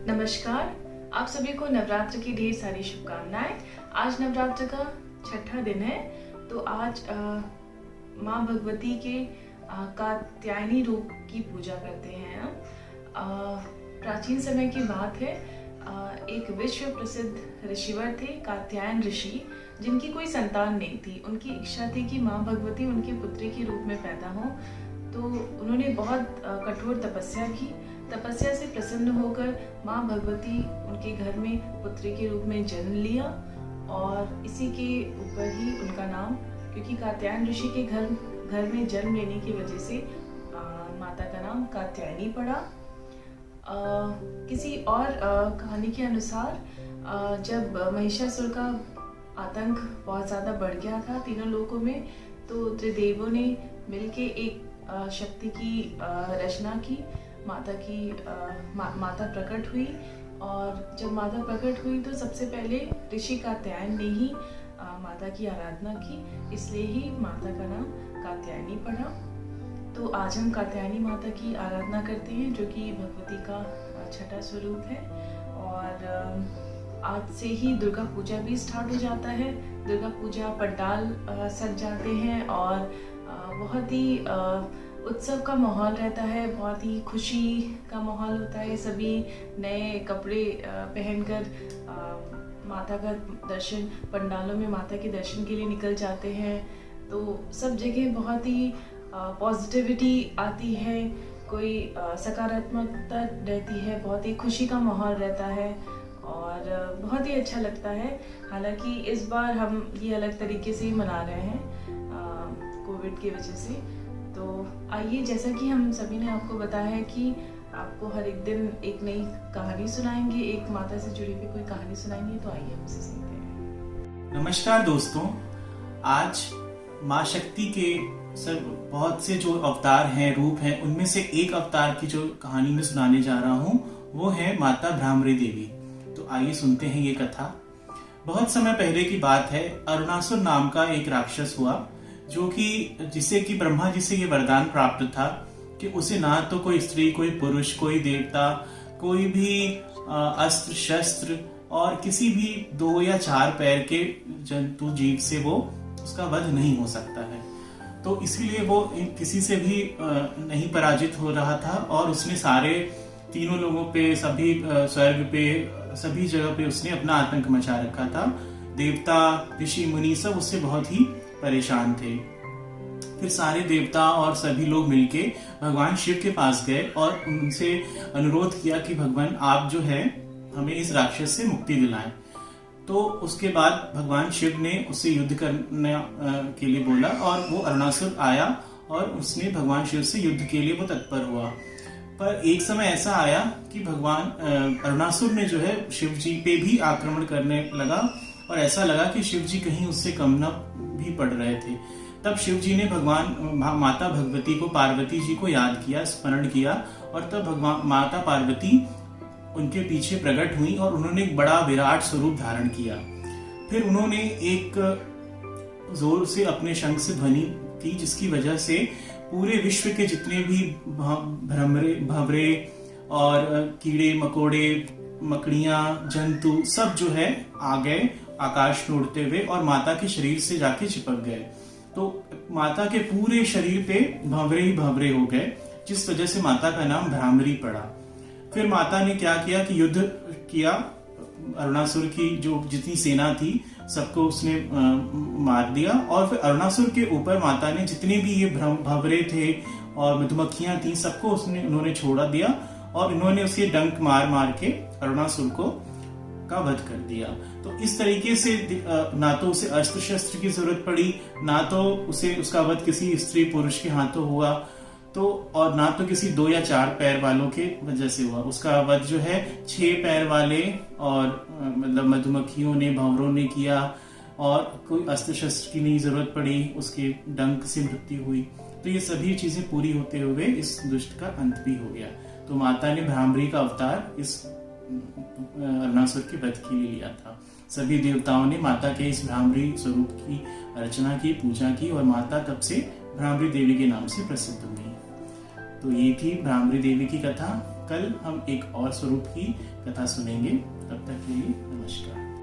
नमस्कार। आप सभी को नवरात्र की ढेर सारी शुभकामनाएं। आज नवरात्र का छठा दिन है, तो आज माँ भगवती के कात्यायनी रूप की पूजा करते हैं हम। प्राचीन समय की बात है, एक विश्व प्रसिद्ध ऋषिवर थे कात्यायन ऋषि, जिनकी कोई संतान नहीं थी। उनकी इच्छा थी कि माँ भगवती उनके पुत्री के रूप में पैदा हो, तो उन्होंने बहुत कठोर तपस्या की। तपस्या से प्रसन्न होकर माँ भगवती उनके घर में पुत्री के रूप में जन्म लिया, और इसी के ऊपर ही उनका नाम, क्योंकि कात्यायन ऋषि के घर में जन्म लेने की वजह से माता का नाम कात्यायनी पड़ा। किसी और कहानी के अनुसार जब महिषासुर का आतंक बहुत ज़्यादा बढ़ गया था तीनों लोकों में, तो त्रिदेवों ने मिलके एक शक्ति की रचना की। माता प्रकट हुई, और जब माता प्रकट हुई तो सबसे पहले ऋषि कात्यायन ने ही माता की आराधना की, इसलिए ही माता का नाम कात्यायनी पड़ा। तो आज हम कात्यायनी माता की आराधना करते हैं, जो कि भगवती का छठा स्वरूप है। और आज से ही दुर्गा पूजा भी स्टार्ट हो जाता है। दुर्गा पूजा पंडाल सज जाते हैं, और बहुत ही उत्सव का माहौल रहता है, बहुत ही खुशी का माहौल होता है। सभी नए कपड़े पहनकर माता का दर्शन, पंडालों में माता के दर्शन के लिए निकल जाते हैं। तो सब जगह बहुत ही पॉजिटिविटी आती है, कोई सकारात्मकता रहती है, बहुत ही खुशी का माहौल रहता है, और बहुत ही अच्छा लगता है। हालांकि इस बार हम ये अलग तरीके से ही मना रहे हैं कोविड की वजह से। तो आइए, जैसा कि हम सभी ने आपको बताया है कि आपको हर एक दिन एक नई कहानी सुनाएंगे, एक माता से जुड़ी हुई कोई कहानी सुनाएंगे, तो आइए हम उसे सुनते हैं। नमस्कार दोस्तों, आज माँ शक्ति के बहुत से जो अवतार हैं, रूप हैं, उनमें से एक अवतार की जो कहानी मैं सुनाने जा रहा हूँ वो है माता भ्रामरी देवी। तो आइए सुनते हैं ये कथा। बहुत समय पहले की बात है। अरुणासुर नाम का एक राक्षस हुआ, जो कि जिसे कि ब्रह्मा जी से ये वरदान प्राप्त था कि उसे ना तो कोई स्त्री, कोई पुरुष, कोई देवता, कोई भी अस्त्र शस्त्र और किसी भी 2 या 4 पैर के जंतु जीव से वो उसका वध नहीं हो सकता है। तो इसीलिए वो किसी से भी नहीं पराजित हो रहा था, और उसने सारे तीनों लोगों पे, सभी स्वर्ग पे, सभी जगह पे उसने अपना आतंक मचा रखा था। देवता, ऋषि, मुनि सब उससे बहुत ही परेशान थे। फिर सारे देवता और सभी लोग मिलके भगवान शिव के पास गए और उनसे अनुरोध किया कि भगवान आप जो है हमें इस राक्षस से मुक्ति दिलाएं। तो उसके बाद भगवान शिव ने उससे युद्ध करने के लिए बोला, और वो अरुणासुर आया और उसने भगवान शिव से युद्ध के लिए वो तत्पर हुआ। पर एक समय ऐसा आया कि भगवान अरुणासुर ने जो है शिव जी पे भी आक्रमण करने लगा, और ऐसा लगा कि शिव जी कहीं उससे कम न भी पड़ रहे थे। तब शिव जी ने माता भगवती को, पार्वती जी को याद किया, स्मरण किया, और तब भगवान माता पार्वती उनके पीछे प्रकट हुई और उन्होंने एक बड़ा विराट स्वरूप धारण किया। फिर उन्होंने एक जोर से अपने शंख से ध्वनि की, जिसकी वजह से पूरे विश्व के जितने भी भंवरे और कीड़े मकोड़े, मकड़ियां, जंतु सब जो है आ गए आकाश में उड़ते हुए, और माता के शरीर से जाके चिपक गए। तो माता के पूरे शरीर पे भंवरे ही भंवरे हो गए, जिस वजह से माता का नाम भ्रामरी पड़ा। फिर माता ने क्या किया कि युद्ध किया। अरुणासुर की जो जितनी सेना थी सबको उसने मार दिया, और फिर अरुणासुर के ऊपर माता ने जितने भी ये भंवरे थे और मधुमक्खियां थी सबको उन्होंने छोड़ा दिया, और इन्होंने उसे डंक मार मार के अरुणासुर का वध कर दिया। तो इस तरीके से ना तो उसे अस्त्र शस्त्र की जरूरत पड़ी, ना तो उसे उसका वध किसी स्त्री पुरुष के हाथों हुआ, तो और ना तो किसी 2 या 4 पैर वालों के वजह से हुआ। उसका वध जो है 6 पैर वाले और मतलब मधुमक्खियों ने, भंवरों ने किया, और कोई अस्त्र शस्त्र की नहीं जरूरत पड़ी, उसके डंक से मृत्यु हुई। तो ये सभी चीजें पूरी होते हुए इस दुष्ट का अंत भी हो गया। तो माता ने भ्रामरी का अवतार इस अरुणासुर के वध के लिए लिया था। सभी देवताओं ने माता के इस भ्रामरी स्वरूप की अर्चना की, पूजा की, और माता तब से भ्रामरी देवी के नाम से प्रसिद्ध हुई। तो ये थी भ्रामरी देवी की कथा। कल हम एक और स्वरूप की कथा सुनेंगे। तब तक के लिए नमस्कार।